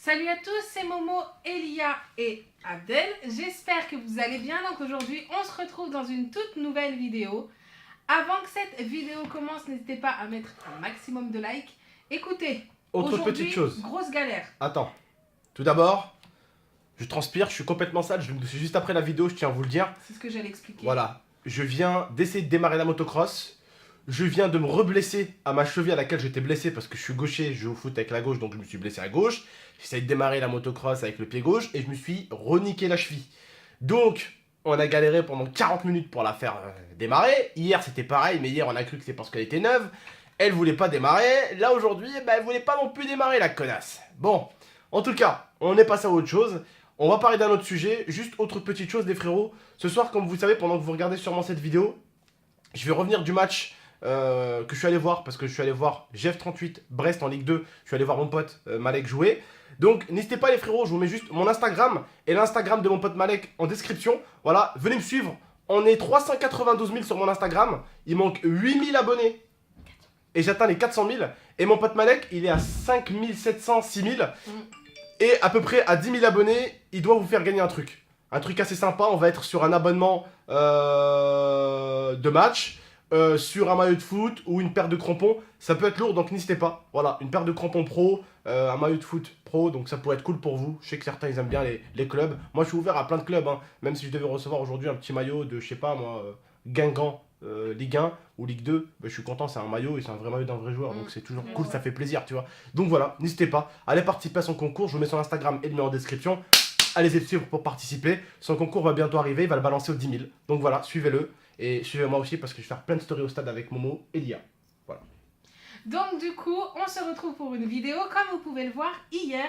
Salut à tous, c'est Momo, Elia et Abdel. J'espère que vous allez bien. Donc aujourd'hui, on se retrouve dans une toute nouvelle vidéo. Avant que cette vidéo commence, n'hésitez pas à mettre un maximum de likes. Écoutez, autre petite chose. Grosse galère. Attends, tout d'abord, je transpire, je suis complètement sale. C'est juste après la vidéo, je tiens à vous le dire. C'est ce que j'allais expliquer. Voilà, je viens d'essayer de démarrer la motocross. Je viens de me reblesser à ma cheville à laquelle j'étais blessé parce que je suis gaucher, je joue au foot avec la gauche, donc je me suis blessé à gauche. J'essaie de démarrer la motocross avec le pied gauche et je me suis reniqué la cheville. Donc, on a galéré pendant 40 minutes pour la faire démarrer. Hier, c'était pareil, mais hier, on a cru que c'était parce qu'elle était neuve. Elle voulait pas démarrer. Là, aujourd'hui, elle voulait pas non plus démarrer, la connasse. Bon, en tout cas, on est passé à autre chose. On va parler d'un autre sujet. Juste autre petite chose, les frérots. Ce soir, comme vous savez, pendant que vous regardez sûrement cette vidéo, je vais revenir du match que je suis allé voir, parce que je suis allé voir GF38 Brest en Ligue 2, je suis allé voir mon pote Malek jouer. Donc n'hésitez pas les frérots, je vous mets juste mon Instagram et l'Instagram de mon pote Malek en description. Voilà, venez me suivre, on est 392 000 sur mon Instagram, il manque 8000 abonnés et j'atteins les 400 000. Et mon pote Malek, il est à 5700, 6000 et à peu près à 10 000 abonnés, il doit vous faire gagner un truc. Un truc assez sympa, on va être sur un abonnement de match. Sur un maillot de foot ou une paire de crampons, ça peut être lourd, donc n'hésitez pas. Voilà, une paire de crampons pro, un maillot de foot pro, donc ça pourrait être cool pour vous. Je sais que certains ils aiment bien les clubs. Moi je suis ouvert à plein de clubs, hein. Même si je devais recevoir aujourd'hui un petit maillot de, je sais pas moi, Guingamp, Ligue 1 ou Ligue 2, je suis content, c'est un maillot et c'est un vrai maillot d'un vrai joueur, donc c'est toujours cool, ça fait plaisir, tu vois. Donc voilà, n'hésitez pas, allez participer à son concours, je vous mets son Instagram et le mets en description. Allez-y le suivre pour participer, son concours va bientôt arriver, il va le balancer aux 10 000. Donc voilà, suivez-le. Et suivez-moi aussi parce que je vais faire plein de stories au stade avec Momo et Lia. Voilà. Donc du coup, on se retrouve pour une vidéo. Comme vous pouvez le voir, hier,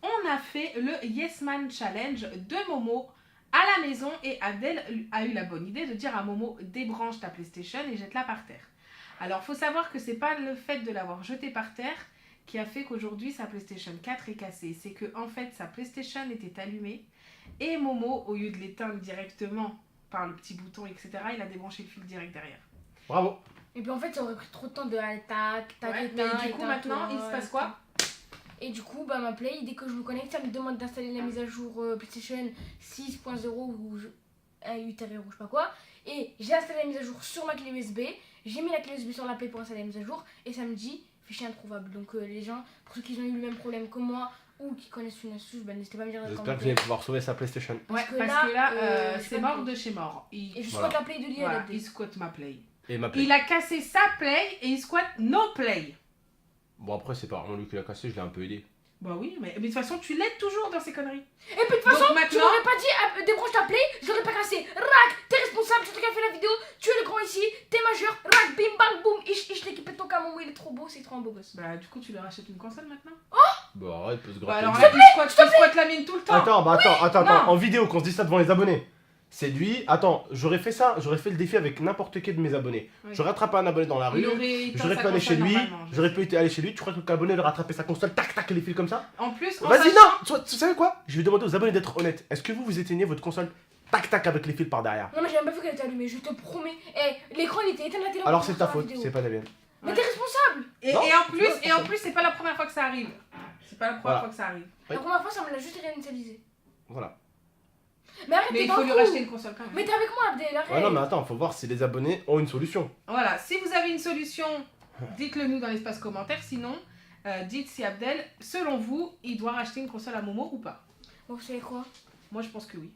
on a fait le Yes Man Challenge de Momo à la maison. Et Abdel a eu la bonne idée de dire à Momo, débranche ta PlayStation et jette-la par terre. Alors, il faut savoir que c'est pas le fait de l'avoir jetée par terre qui a fait qu'aujourd'hui, sa PlayStation 4 est cassée. C'est que en fait, sa PlayStation était allumée et Momo, au lieu de l'éteindre directement par le petit bouton, etc., il a débranché le fil direct derrière. Bravo. Et puis en fait, ça aurait pris trop de temps de aller tac, mais du coup, maintenant, il se passe quoi? Et du coup, ma Play, dès que je me connecte, ça me demande d'installer la mise à jour PlayStation 6.0 ou 8 ou je sais pas quoi. Et j'ai installé la mise à jour sur ma clé USB. J'ai mis la clé USB sur la Play pour installer la mise à jour. Et ça me dit fichier introuvable. Donc les gens, pour ceux qui ont eu le même problème que moi, ou qui connaissent une astuce, n'hésitez pas à me dire dans les commentaires. J'espère que vous allez pouvoir sauver sa PlayStation. Ouais, parce que là, c'est mort de chez mort. Et je squatte la Play de l'IA. Voilà, il squatte ma Play. Et ma Play. Il a cassé sa Play et il squatte nos Play. Bon, après, c'est pas vraiment lui qui l'a cassé, je l'ai un peu aidé. Bah oui, mais de toute façon, tu l'aides toujours dans ces conneries. Et puis de toute façon, maintenant... tu m'aurais pas dit débranche ta Play, je l'aurais pas cassé. Rac, t'es responsable, c'est toi qui as fait la vidéo, tu es le grand ici, t'es majeur, rac, bim, bang, boum, ich l'équipe de ton Momo, il est trop beau, c'est trop un beau gosse. Bah du coup, tu leur achètes une console maintenant. Bah arrête, peut se Bah gratter. alors, tu squattes la mienne tout le temps. Attends, en vidéo, qu'on se dise ça devant les abonnés. C'est lui, attends, j'aurais fait ça, j'aurais fait le défi avec n'importe quel de mes abonnés. Oui. J'aurais attrapé un abonné dans la rue, j'aurais pu aller chez lui, tu crois que l'abonné aurait rattrapé sa console, tac tac, les fils comme ça? En plus, vas-y, non, tu savez quoi? Je vais demander aux abonnés d'être honnêtes. Est-ce que vous éteignez votre console tac tac avec les fils par derrière? Non mais j'ai même pas vu qu'elle était allumée, je te promets. L'écran il était éteint, la télé. Alors c'est ta faute, c'est pas la mienne. Mais t'es responsable. Et en plus, c'est pas la première fois que ça arrive. C'est pas la première fois que ça arrive. La première fois, ça me l'a juste réinitialisé. Voilà. Mais arrête, il faut lui racheter une console quand même. Mais t'es avec moi, Abdel, arrête. Ouais, non, mais attends, faut voir si les abonnés ont une solution. Voilà, si vous avez une solution, dites-le nous dans l'espace commentaire. Sinon, dites si Abdel, selon vous, il doit racheter une console à Momo ou pas. Bon, vous savez quoi? Moi, je pense que oui.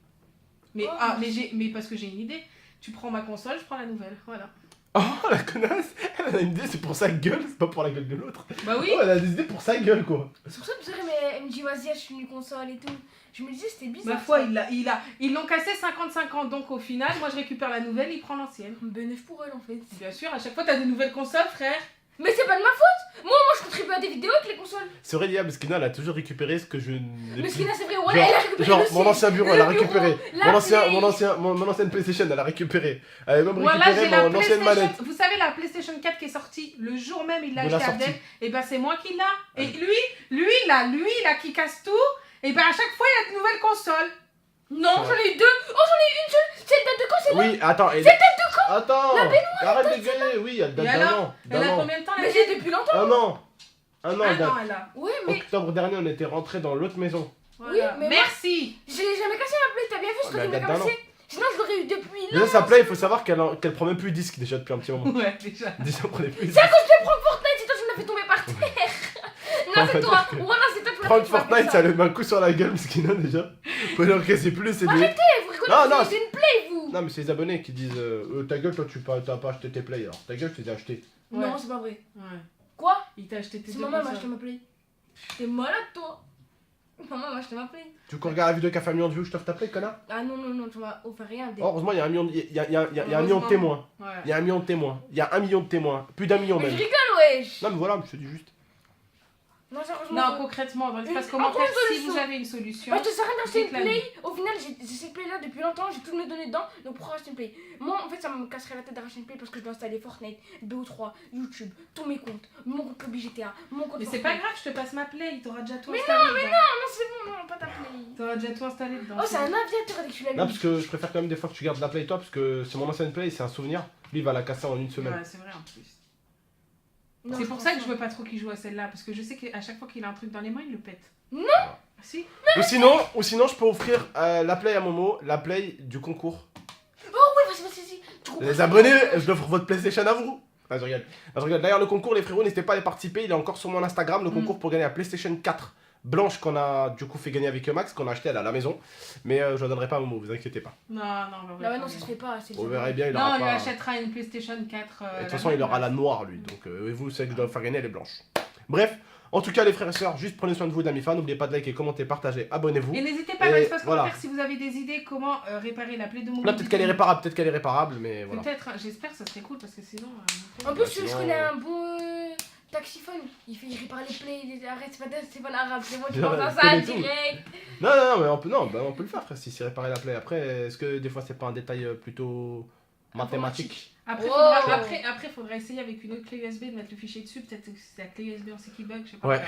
Mais, oh, mais parce que j'ai une idée. Tu prends ma console, je prends la nouvelle. Voilà. Oh, la connasse! Elle a une idée, c'est pour sa gueule, c'est pas pour la gueule de l'autre. Bah oui! Oh, elle a des idées pour sa gueule, quoi. C'est pour ça que mais elle me dit, vas-y, achète une console et tout. Je me disais, c'était bizarre. Ma foi, ils l'ont cassé 50-50, donc au final, moi je récupère la nouvelle, il prend l'ancienne. Bénéfice pour elle en fait. Bien sûr, à chaque fois t'as des nouvelles consoles, frère. Mais c'est pas de ma faute! Moi je contribue à des vidéos avec les consoles. C'est vrai, Lia, parce que Skina, elle a toujours récupéré ce que je n'ai Mais plus. Skina, c'est vrai, ouais, elle a récupéré genre le mon ancien bureau, elle a récupéré. bureau, Mon ancienne PlayStation, elle a récupéré. Elle a même Voilà, récupéré j'ai la mon ancienne PlayStation. manette. Vous savez, la PlayStation 4 qui est sortie le jour même, il l'a De la acheté à sortie. Abdel. Et ben c'est moi qui l'a. Et lui là, qui casse tout. Et ben à chaque fois, il y a de nouvelles consoles. Non, j'en ai eu deux. Oh, j'en ai eu une seule. C'est le date de quand, c'est là? Oui, attends. C'est date de quand? Attends. La baignoire, arrête de gueuler, oui, elle date Et d'un alors an. Elle a combien de temps la Mais tienne? c'est depuis longtemps. Un an. Un an, Un date. an, elle a. Oui, mais Octobre dernier, on était rentré dans l'autre maison. Voilà. mais moi- Merci. je l'ai jamais cassé ma play, t'as bien vu ce Ouais, que mais tu m'as elle date d'un cassé? Sinon, je l'aurais eu depuis là. Déjà, sa play, il faut savoir qu'elle prend même plus de disque déjà depuis un petit moment. Ouais, déjà. Déjà, on prenait plus de C'est à disque. cause de prendre Fortnite, c'est toi qui me l'as fait tomber par terre. Non, c'est toi. Voilà, c'est toi qui me l'as Prendre fait tomber. Fortnite, ça lui met un coup sur la gueule, Skina déjà. Faut l'encaisser plus, c'est lui. Vous Non, non, c'est une play, vous. Non, mais c'est les abonnés qui disent ta gueule, toi, t'as pas acheté tes plays. Alors, ta gueule, je t'ai acheté. Ouais. Non, c'est pas vrai. Ouais. Quoi? Il t'a acheté tes C'est deux maman m'a acheté consoles. ma play. T'es malade, toi. Maman m'a acheté ma play. Tu veux qu'on regarde la vidéo qui a fait 1 million de vues, je t'offre ta play, connard? Ah non, non, non, tu m'as offert rien. Oh, heureusement, il y a 1 million de, il y a un million de Heureusement. témoins. Ouais. Il y a 1 million de témoins. Il y a 1 million de témoins. Plus d'1 million Mais je même. rigole, wesh. Non, mais voilà, je te dis juste. Non, sérieusement. Non, concrètement, dans l'espace En commentaire, si solution. vous avez une solution. Moi, je te sers rien d'acheter une Déclame. play. Au final, j'ai cette play là depuis longtemps, j'ai tout me donné dedans. Donc, pourquoi acheter une play? Moi, en fait, ça me casserait la tête d'acheter une play parce que je dois installer Fortnite, BO3, YouTube, tous mes comptes, mon compte Lobby GTA, mon compte Mais c'est Fortnite. pas grave, je te passe ma play, t'auras déjà tout Mais installé. dedans. Non, c'est bon, non, pas ta play. T'auras déjà tout installé dedans. Oh, c'est un aviateur dès que tu l'as Non, mis. parce que je préfère quand même des fois que tu gardes la play toi, parce que c'est mon ancienne play, c'est un souvenir. Lui, il va la casser en une semaine. Ouais, c'est vrai en plus. Non, C'est je pour pense ça que pas. je veux pas trop qu'il joue à celle-là, parce que je sais qu'à chaque fois qu'il a un truc dans les mains, il le pète. Non. Ah, si. Ou sinon, je peux offrir la play à Momo, la play du concours. Oh, oui, vas-y. Tu comprends Les ça, abonnés, toi, je l'offre votre PlayStation à vous. Ah, je regarde. D'ailleurs, le concours, les frérots, n'hésitez pas à y participer. Il est encore sur mon Instagram, le concours pour gagner la PlayStation 4 blanche qu'on a du coup fait gagner avec Max, qu'on a acheté elle à la maison. Mais je ne donnerai pas à Momo, vous inquiétez pas. Non, Ah ouais, non, ça se fait pas. c'est Vous les verrez abonnés. bien, il Non, aura on lui pas. achètera une PlayStation 4. De toute façon, il aura la noire, lui. Donc, vous, celle que je dois faire gagner, elle est blanche. Bref, en tout cas, les frères et sœurs, juste prenez soin de vous, d'amis fans. N'oubliez pas de liker, commenter, partager, abonnez-vous. Et n'hésitez pas dans Et l'espace voilà. commentaire si vous avez des idées comment réparer la plaie de mon Là, peut-être qu'elle est réparable, mais voilà. Peut-être, hein, j'espère, ça serait cool parce que sinon. En plus, sinon- je connais un bon taxiphone. Il répare les plays, arrête, c'est pas l'arabe, c'est moi qui pense à Je ça connais tout. direct. Non, mais on peut, on peut le faire, frère, si c'est réparer la plaie. Après, est-ce que des fois, c'est pas un détail plutôt mathématique? Après, Wow. faudra essayer avec une autre clé USB de mettre le fichier dessus. Peut-être que c'est la clé USB on sait qui bug, je sais pas. Ouais.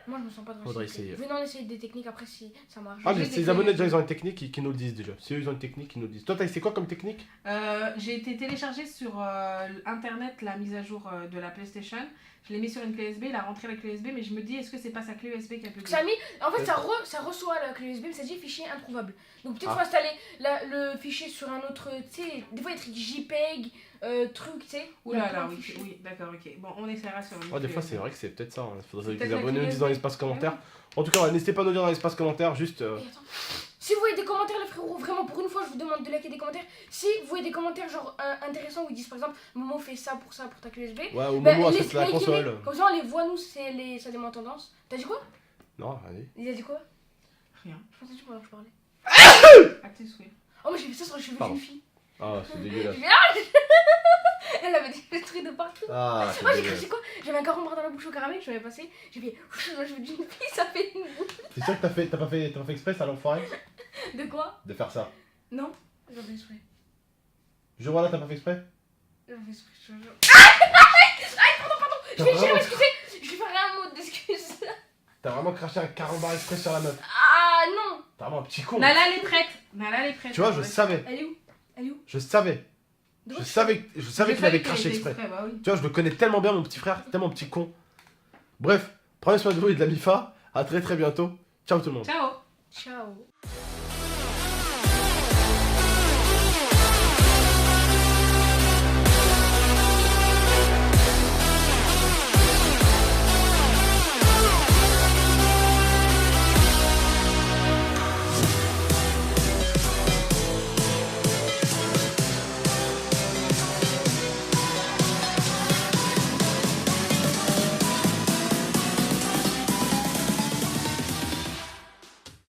Moi, je me sens pas dans Faudrait cette essayer. play. Venez, on essaye des techniques après si ça marche. Ah, mais J'ai c'est des les abonnés, clés déjà, ils ont une technique qui nous le disent déjà. Si eux, ils ont une technique, ils nous le disent. Toi, c'est quoi comme technique? J'ai été télécharger sur internet la mise à jour de la PlayStation. Je l'ai mis sur une clé USB, il a rentré la clé USB, mais je me dis, est-ce que c'est pas sa clé USB qui a bugué? Ça a mis, en fait, ça reçoit la clé USB, mais ça dit fichier introuvable. Donc peut-être Ah. faut installer le fichier sur un autre, tu sais, des fois il y a des trucs JPEG, trucs, tu sais. Oula il y a plein là, de oui, fichiers. oui, d'accord, ok. Bon, on essaiera sur une Ouais, des clé fois, USB. c'est vrai que c'est peut-être ça. Hein. Faudrait C'est que peut-être les la abonnés clé nous disent dans USB. l'espace commentaire. En tout cas, ouais, n'hésitez pas à nous dire dans l'espace commentaire, juste. Et attends, si vous voyez des commentaires, les frérots, vraiment pour une fois, je vous demande de liker des commentaires. Si vous voyez des commentaires genre intéressants où ils disent par exemple, Momo fait ça pour ta clé USB. Ouais, au bah, moment où les- achète la likez-les. console. Comme ça, on les voit, nous, ça dément tendance. T'as dit quoi? Non, allez. Il a dit quoi? Rien. Je pensais que tu parlais que je parlais. À tes souhaits. Oh, moi j'ai fait ça sur les cheveux Pardon. d'une fille. Ah, c'est dégueulasse. Elle avait des trucs de partout. Ah, c'est Moi j'ai dégueulasse. craché quoi? J'avais un carambar dans la bouche au caramel, je l'avais passé. J'ai fait dans le cheveu d'une fille, ça fait une boule. T'es sûr que t'as pas fait exprès, ça l'enfoiré? De quoi? De faire ça? Non, j'en fais exprès. Je vois là, t'as pas fait exprès? J'en fais exprès, je te jure. T'as Je vais vraiment, m'excuser, je vais faire un mot d'excuse. t'as vraiment craché un carambar exprès sur la meuf. Ah non! T'es vraiment un petit con. Nala, elle est prête. Nala, elle est prête. Tu vois, je savais. Elle est où? Elle est où? Je savais. De Je quoi savais qu'il avait craché était exprès. bah oui. Tu vois, je le connais tellement bien, mon petit frère, tellement petit con. Bref, prenez soin de vous et de la MIFA. À très bientôt. Ciao tout le monde. Ciao. Ciao.